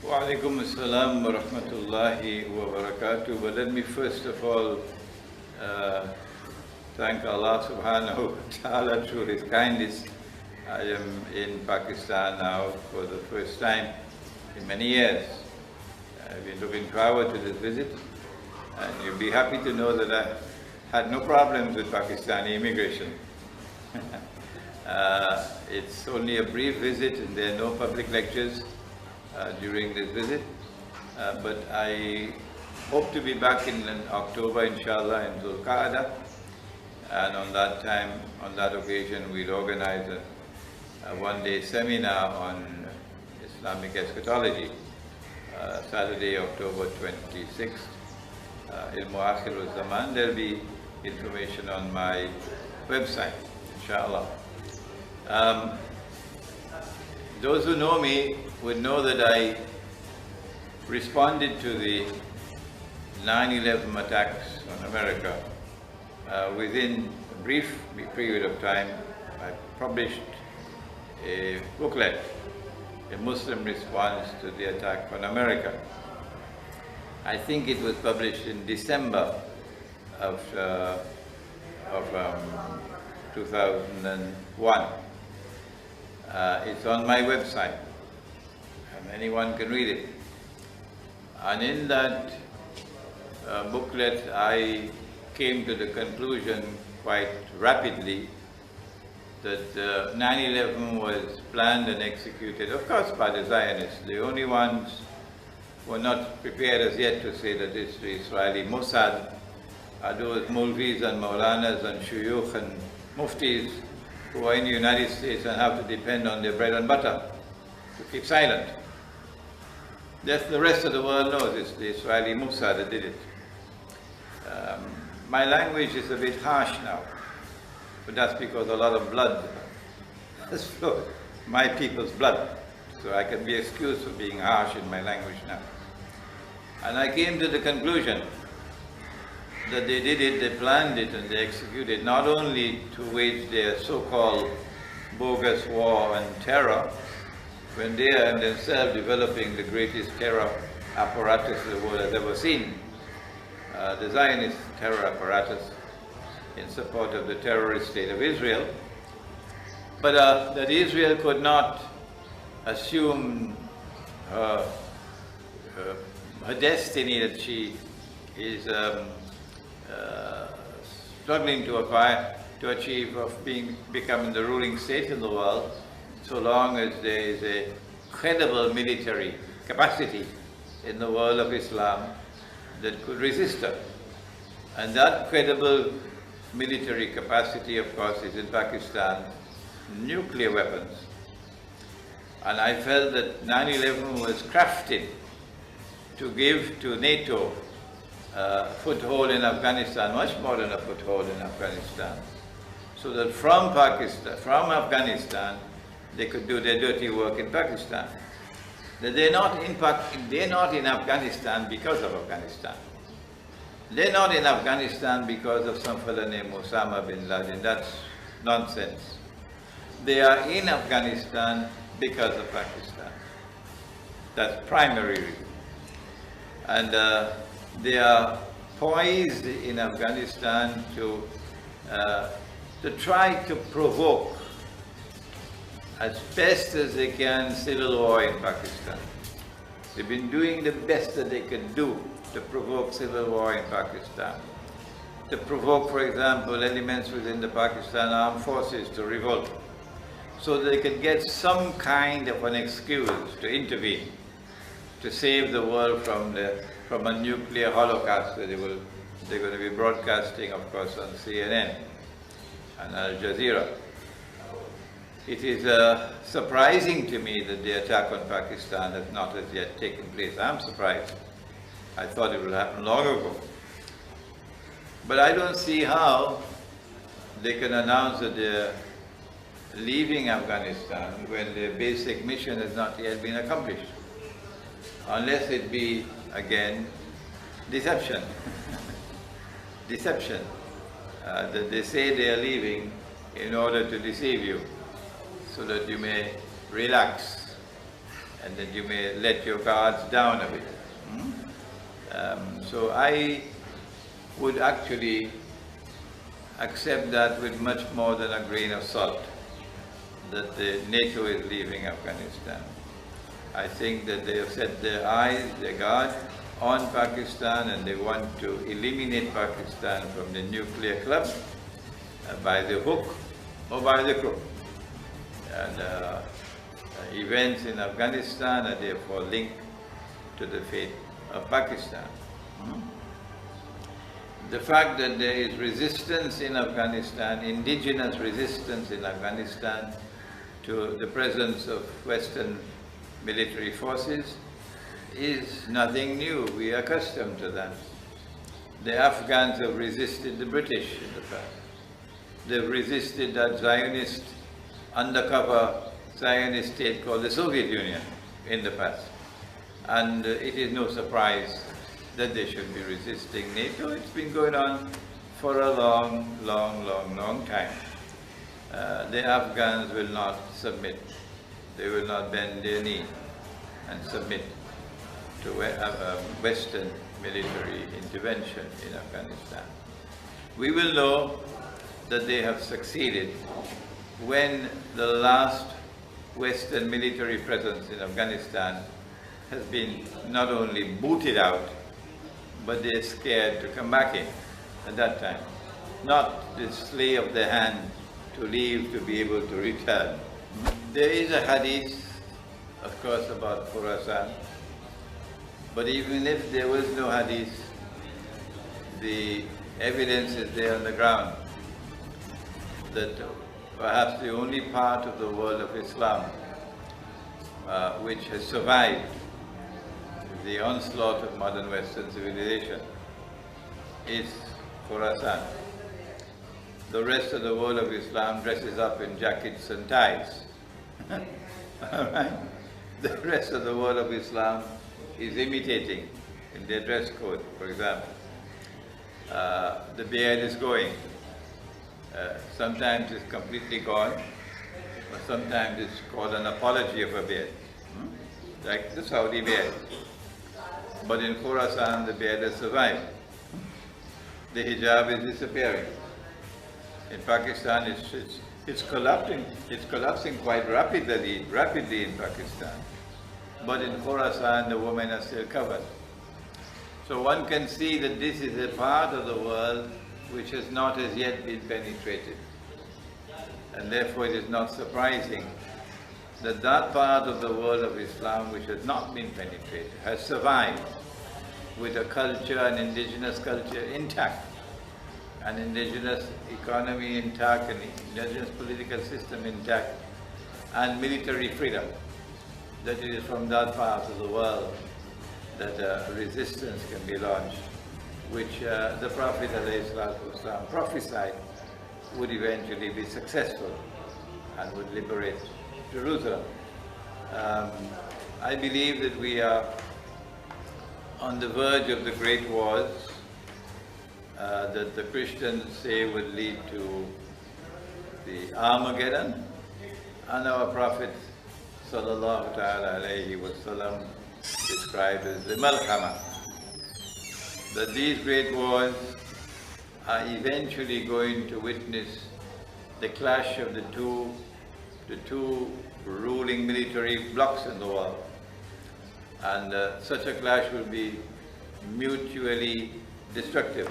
Waalaikum assalam wa rahmatullahi wa barakatuh. But let me first of all thank Allah subhanahu wa ta'ala through His kindness. I am in Pakistan now for the first time in many years. I've been looking forward to this visit, and you'll be happy to know that I had no problems with Pakistani immigration. It's only a brief visit and there are no public lectures during this visit, but I hope to be back in October, inshallah, in Dhul Qa'dah, and on that occasion we'll organize a one-day seminar on Islamic eschatology, Saturday, October 26th, Ilmu Akhirul Zaman. There'll be information on my website, inshallah. Those who know me would know that I responded to the 9/11 attacks on America. Within a brief period of time, I published a booklet, a Muslim response to the attack on America. I think it was published in December of 2001. It's on my website, and anyone can read it. And in that booklet, I came to the conclusion quite rapidly that 9/11 was planned and executed, of course, by the Zionists. The only ones who are not prepared as yet to say that it's the Israeli Mossad are those Mulvis and Maulanas and Shuyukh and Muftis who are in the United States and have to depend on their bread and butter to keep silent. The rest of the world knows it's the Israeli Mossad that did it. My language is a bit harsh now, but that's because a lot of blood has flowed, my people's blood. So I can be excused for being harsh in my language now. And I came to the conclusion that they did it, they planned it, and they executed not only to wage their so-called bogus war and terror, when they are themselves developing the greatest terror apparatus the world has ever seen, the Zionist terror apparatus in support of the terrorist state of Israel, but that Israel could not assume her destiny that she is struggling to achieve of becoming the ruling state in the world, so long as there is a credible military capacity in the world of Islam that could resist her. And that credible military capacity, of course, is in Pakistan, nuclear weapons. And I felt that 9/11 was crafted to give to NATO a foothold in Afghanistan, much more than a foothold in Afghanistan, so that from Afghanistan, they could do their dirty work in Pakistan. That they're not in Afghanistan because of Afghanistan. They're not in Afghanistan because of some fellow named Osama bin Laden. That's nonsense. They are in Afghanistan because of Pakistan. That's primary reason. And they are poised in Afghanistan to try to provoke as best as they can civil war in Pakistan. They've been doing the best that they can do to provoke civil war in Pakistan. To provoke, for example, elements within the Pakistan armed forces to revolt, so that they can get some kind of an excuse to intervene, to save the world from a nuclear holocaust that they're going to be broadcasting, of course, on CNN and Al Jazeera. It is surprising to me that the attack on Pakistan has not as yet taken place. I'm surprised. I thought it would happen long ago. But I don't see how they can announce that they're leaving Afghanistan when their basic mission has not yet been accomplished. Unless it be, again, deception. Deception. That they say they are leaving in order to deceive you, so that you may relax and that you may let your guards down a bit. So I would actually accept that with much more than a grain of salt, that the NATO is leaving Afghanistan. I think that they have set their eyes, their guard on Pakistan, and they want to eliminate Pakistan from the nuclear club by the hook or by the crook. And events in Afghanistan are therefore linked to the fate of Pakistan. The fact that there is resistance in Afghanistan, indigenous resistance in Afghanistan to the presence of Western military forces is nothing new. We are accustomed to that. The Afghans have resisted the British in the past. They've resisted that Zionist, undercover Zionist state called the Soviet Union in the past. And it is no surprise that they should be resisting NATO. It's been going on for a long time. The Afghans will not submit. They will not bend their knee and submit to Western military intervention in Afghanistan. We will know that they have succeeded when the last Western military presence in Afghanistan has been not only booted out, but they're scared to come back in at that time. Not the slay of the hand to leave to be able to return. There is a hadith, of course, about Khorasan, but even if there was no hadith, the evidence is there on the ground that perhaps the only part of the world of Islam which has survived the onslaught of modern Western civilization is Khorasan. The rest of the world of Islam dresses up in jackets and ties. All right? The rest of the world of Islam is imitating in their dress code, for example. The beard is going. Sometimes it's completely gone, or sometimes it's called an apology of a beard, like the Saudi beard. But in Khorasan, the beard has survived. The hijab is disappearing. In Pakistan, it's collapsing quite rapidly in Pakistan. But in Khorasan, the women are still covered. So one can see that this is a part of the world which has not as yet been penetrated. And therefore it is not surprising that that part of the world of Islam which has not been penetrated has survived with a culture, an indigenous culture intact, an indigenous economy intact, an indigenous political system intact, and military freedom. That it is from that part of the world that resistance can be launched, which the Prophet ﷺ prophesied would eventually be successful and would liberate Jerusalem. I believe that we are on the verge of the great wars that the Christians say would lead to the Armageddon, and our Prophet ﷺ described as the Malhama, that these great wars are eventually going to witness the clash of the two ruling military blocs in the world. And such a clash will be mutually destructive.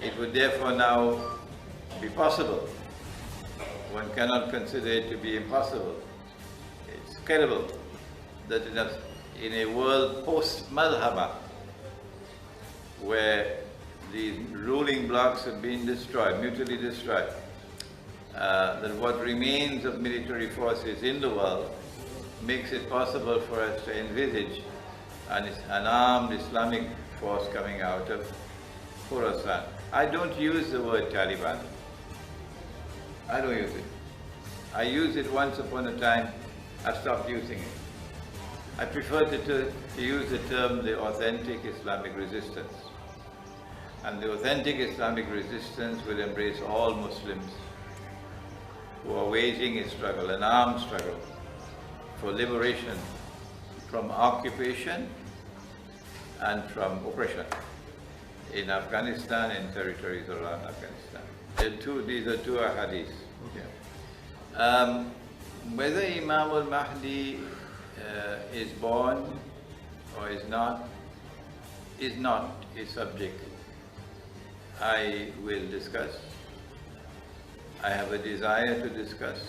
It would therefore now be possible. One cannot consider it to be impossible. It's credible that in a world post-Malhama, where the ruling blocs have been destroyed, mutually destroyed, that what remains of military forces in the world makes it possible for us to envisage an armed Islamic force coming out of Khorasan. I don't use the word Taliban. I don't use it. I used it once upon a time. I've stopped using it. I prefer to use the term the authentic Islamic resistance. And the authentic Islamic resistance will embrace all Muslims who are waging a struggle, an armed struggle, for liberation from occupation and from oppression in Afghanistan and territories around Afghanistan. These are two ahadiths. Yeah. Whether Imam Al Mahdi is born or is not a subject I will discuss. I have a desire to discuss,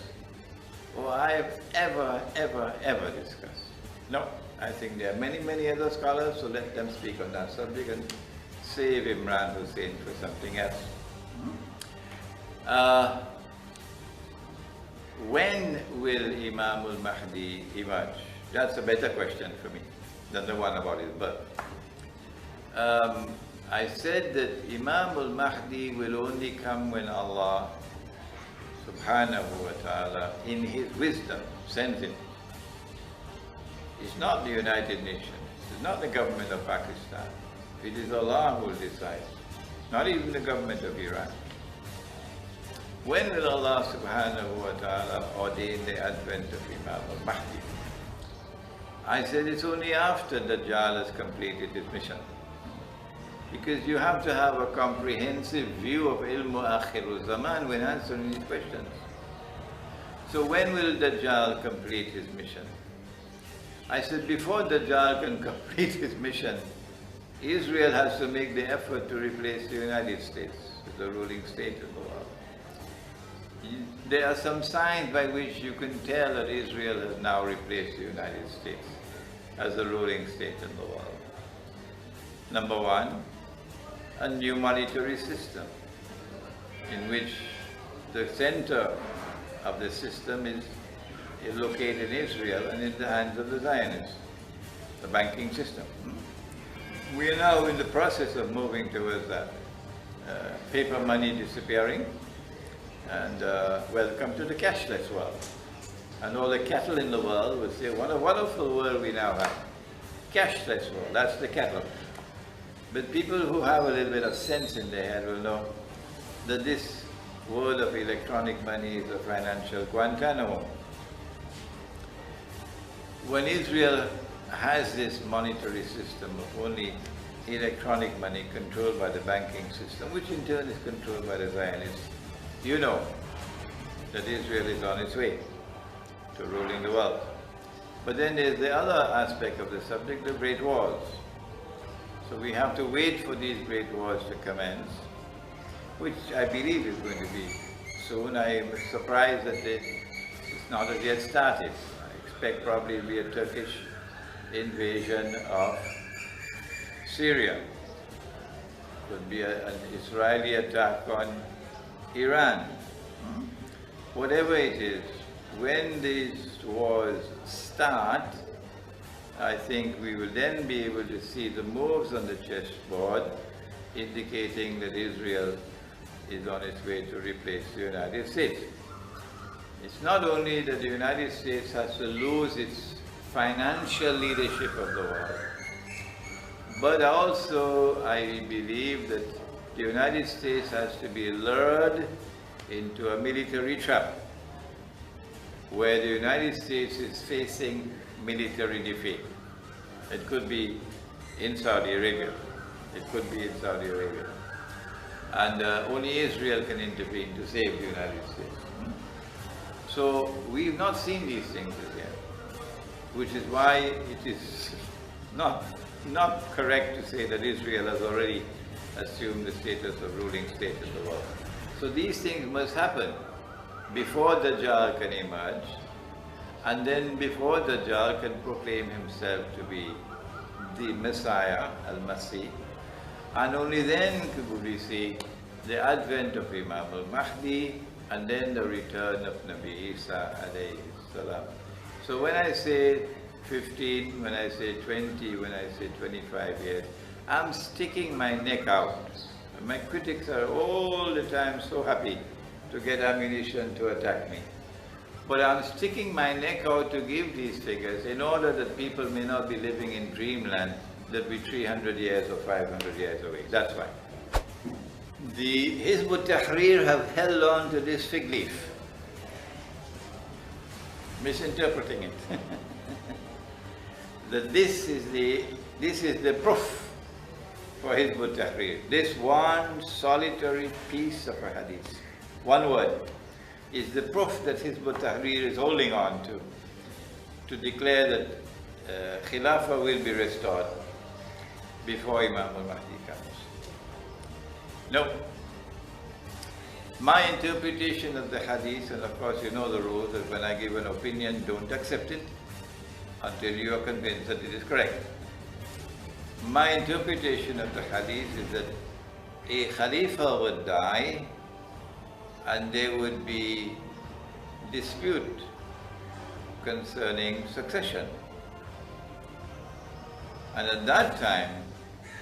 or I have ever discussed. No, I think there are many other scholars, so let them speak on that subject and save Imran Hosein for something else. When will Imam Al Mahdi emerge? That's a better question for me than the one about his birth. I said that Imam Al Mahdi will only come when Allah subhanahu wa ta'ala in his wisdom sends him. It's not the United Nations, it's not the government of Pakistan. It is Allah who will decide, not even the government of Iran. When will Allah subhanahu wa ta'ala ordain the advent of Imam Al Mahdi? I said it's only after Dajjal has completed his mission. Because you have to have a comprehensive view of ilmu akhirul zaman when answering these questions. So when will Dajjal complete his mission? I said before Dajjal can complete his mission, Israel has to make the effort to replace the United States as the ruling state of the world. There are some signs by which you can tell that Israel has now replaced the United States as the ruling state in the world. Number one, a new monetary system in which the center of the system is located in Israel and in the hands of the Zionists, the banking system. We are now in the process of moving towards that. Paper money disappearing, and welcome to the cashless world. And all the cattle in the world will say, what a wonderful world we now have. Cashless world, that's the cattle. But people who have a little bit of sense in their head will know that this world of electronic money is a financial Guantanamo. When Israel has this monetary system of only electronic money controlled by the banking system, which in turn is controlled by the Zionists, you know that Israel is on its way to ruling the world. But then there's the other aspect of the subject, the great wars. So we have to wait for these great wars to commence, which I believe is going to be soon. I am surprised that it's not as yet started. I expect probably it will be a Turkish invasion of Syria. Could be an Israeli attack on Iran. Whatever it is, when these wars start, I think we will then be able to see the moves on the chessboard indicating that Israel is on its way to replace the United States. It's not only that the United States has to lose its financial leadership of the world, but also I believe that the United States has to be lured into a military trap where the United States is facing military defeat. It could be in Saudi Arabia. It could be in Saudi Arabia. And only Israel can intervene to save the United States. So we've not seen these things as yet, which is why it is not correct to say that Israel has already assumed the status of ruling state in the world. So these things must happen before Dajjal can emerge, and then before Dajjal can proclaim himself to be the Messiah, Al-Masih, and only then could we see the advent of Imam Al Mahdi and then the return of Nabi Isa alayhi salam. So when I say 15, when I say 20, when I say 25 years, I'm sticking my neck out. My critics are all the time so happy to get ammunition to attack me. But I'm sticking my neck out to give these figures in order that people may not be living in dreamland that we're 300 years or 500 years away. That's why. The Hizb ut-Tahrir have held on to this fig leaf. misinterpreting it. That this is the proof for Hizb ut-Tahrir. This one solitary piece of a hadith, one word, is the proof that Hizb ut-Tahrir is holding on to declare that Khilafah will be restored before Imam Al Mahdi comes. No. My interpretation of the hadith, and of course you know the rule that when I give an opinion, don't accept it until you are convinced that it is correct. My interpretation of the hadith is that a Khalifa would die and there would be dispute concerning succession. And at that time,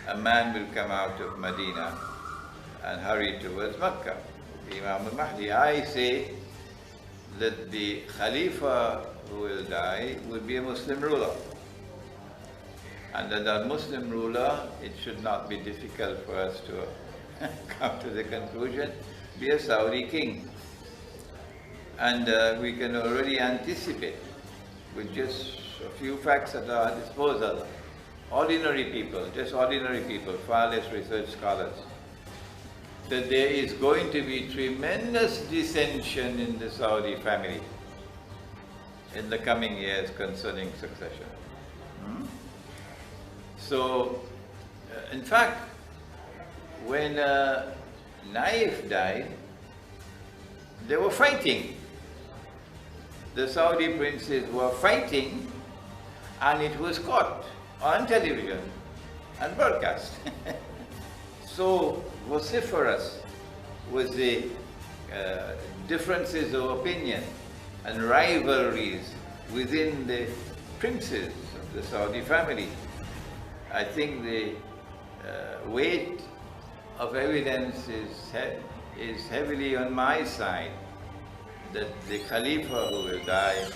a man will come out of Medina and hurry towards Mecca, Imam Al Mahdi. I say that the Khalifa who will die will be a Muslim ruler. And that Muslim ruler, it should not be difficult for us to come to the conclusion, be a Saudi king. And we can already anticipate with just a few facts at our disposal, ordinary people, just ordinary people, far less research scholars, that there is going to be tremendous dissension in the Saudi family in the coming years concerning succession. So, in fact, when Naif died, they were fighting. The Saudi princes were fighting, and it was caught on television and broadcast. So vociferous was the differences of opinion and rivalries within the princes of the Saudi family. I think the weight of evidence is heavily on my side that the Khalifa who will die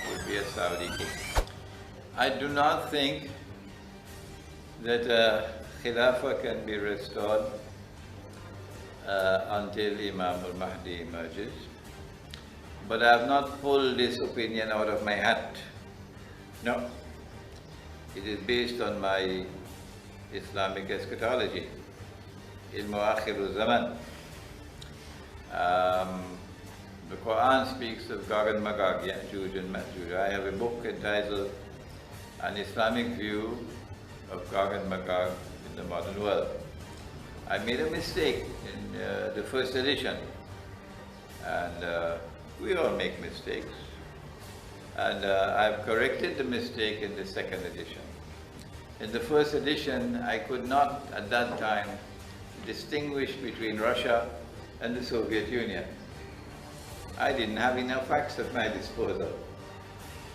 will be a Saudi king. I do not think that Khilafah can be restored until Imam Al Mahdi emerges. But I have not pulled this opinion out of my hat. No. It is based on my Islamic eschatology, Ilmu Akhiru Zaman. The Quran speaks of Gog and Magog, Ya'juj and Ma'juj. I have a book entitled An Islamic View of Gog and Magog in the Modern World. I made a mistake in the first edition, and we all make mistakes. And I've corrected the mistake in the second edition. In the first edition, I could not, at that time, distinguish between Russia and the Soviet Union. I didn't have enough facts at my disposal.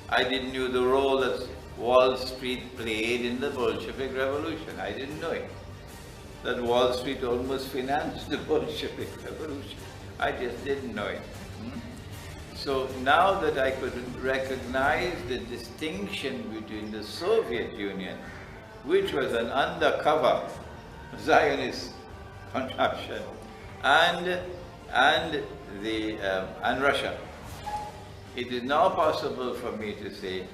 I didn't know the role that Wall Street played in the Bolshevik Revolution. I didn't know it. That Wall Street almost financed the Bolshevik Revolution. I just didn't know it. So now that I could recognize the distinction between the Soviet Union, which was an undercover Zionist contraption, and Russia, it is now possible for me to say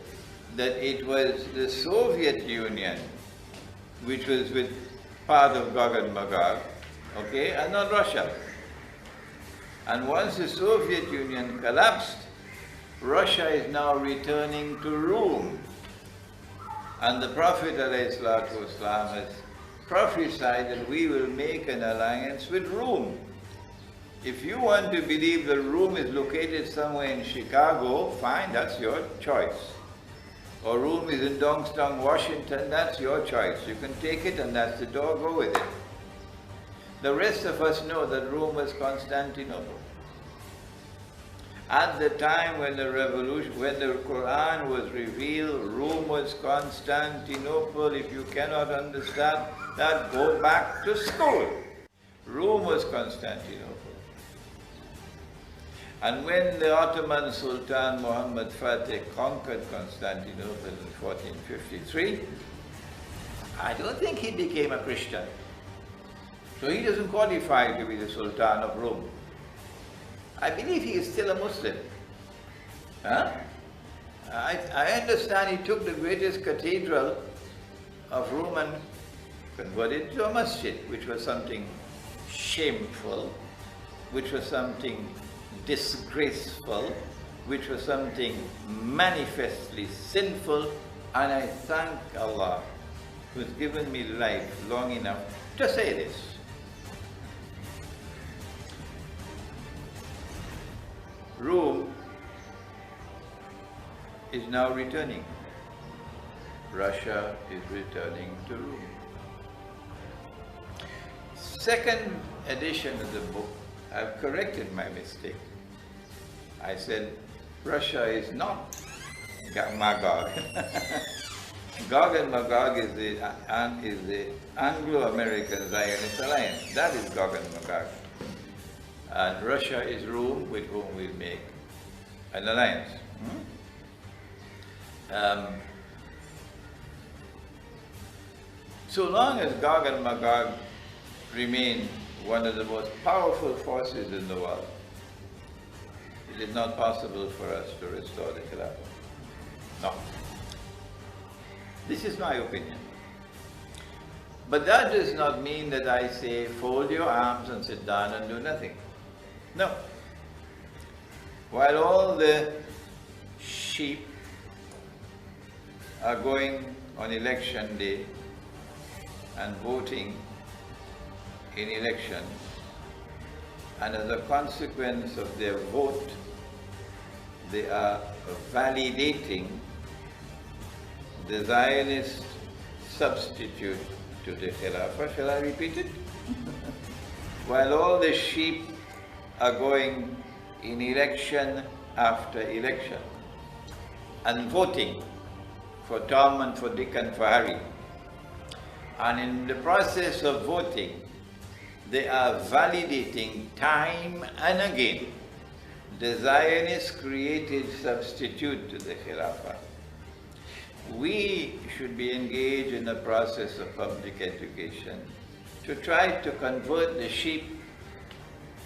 that it was the Soviet Union which was with part of Gog and Magog, okay, and not Russia. And once the Soviet Union collapsed, Russia is now returning to Rome. And the Prophet ﷺ has prophesied that we will make an alliance with Rome. If you want to believe that Rome is located somewhere in Chicago, fine, that's your choice. Or Rome is in Dongstong, Washington, that's your choice. You can take it and that's the door, go with it. The rest of us know that Rome was Constantinople. At the time when the revolution, when the Quran was revealed, Rome was Constantinople. If you cannot understand that, go back to school. Rome was Constantinople. And when the Ottoman Sultan Muhammad Fatih conquered Constantinople in 1453, I don't think he became a Christian. So he doesn't qualify to be the Sultan of Rome. I believe he is still a Muslim. Huh? I understand he took the greatest cathedral of Rome and converted it to a masjid, which was something shameful, which was something disgraceful, which was something manifestly sinful, and I thank Allah who's given me life long enough to say this. Rome is now returning. Russia is returning to Rome. Second edition of the book, I've corrected my mistake. I said, Russia is not Magog. Gog and Magog is the Anglo-American Zionist alliance. That is Gog and Magog. And Russia is Rome, with whom we'll make an alliance. So long as Gog and Magog remain one of the most powerful forces in the world, it is not possible for us to restore the Khilafah. No. This is my opinion. But that does not mean that I say, fold your arms and sit down and do nothing. No. While all the sheep are going on election day and voting in elections, and as a consequence of their vote, they are validating the Zionist substitute to the Khilafah. Shall I repeat it? While all the sheep are going in election after election and voting for Tom and for Dick and for Harry, and in the process of voting, they are validating time and again the Zionist created substitute to the Khilafah. We should be engaged in the process of public education to try to convert the sheep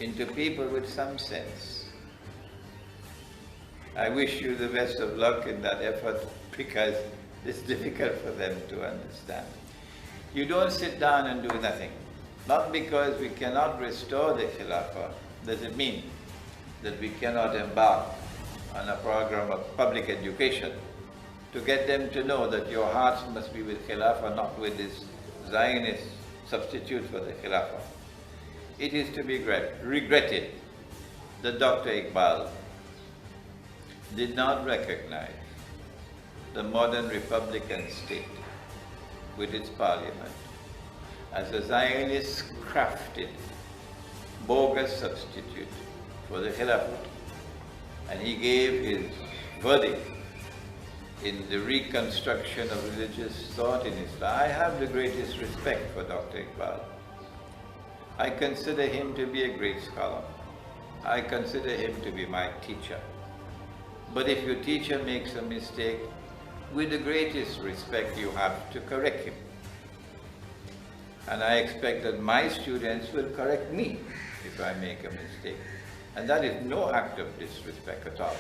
into people with some sense. I wish you the best of luck in that effort, because it's difficult for them to understand. You don't sit down and do nothing. Not because we cannot restore the Khilafah does it mean that we cannot embark on a program of public education to get them to know that your hearts must be with Khilafah, not with this Zionist substitute for the Khilafah. It is to be regretted that Dr. Iqbal did not recognize the modern Republican state with its parliament as a Zionist crafted bogus substitute for the Khilafah. And he gave his verdict in the reconstruction of religious thought in Islam. I have the greatest respect for Dr. Iqbal. I consider him to be a great scholar. I consider him to be my teacher. But if your teacher makes a mistake, with the greatest respect you have to correct him. And I expect that my students will correct me if I make a mistake. And that is no act of disrespect at all.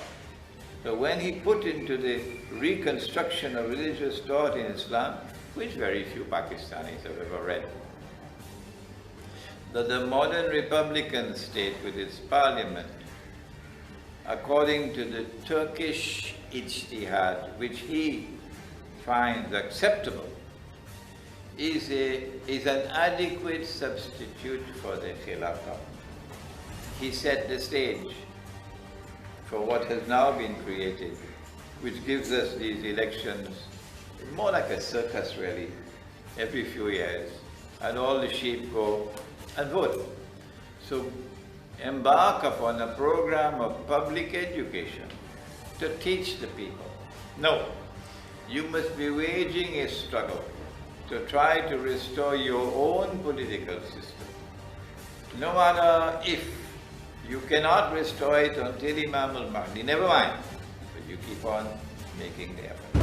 So when he put into the reconstruction of religious thought in Islam, which very few Pakistanis have ever read, that the modern Republican state with its parliament, according to the Turkish ijtihad, which he finds acceptable, is an adequate substitute for the Khilafah. He set the stage for what has now been created, which gives us these elections, more like a circus really, every few years, and all the sheep go and vote. So embark upon a program of public education to teach the people. No, you must be waging a struggle to try to restore your own political system. No matter if you cannot restore it until Imam Al Mahdi, never mind, but you keep on making the effort.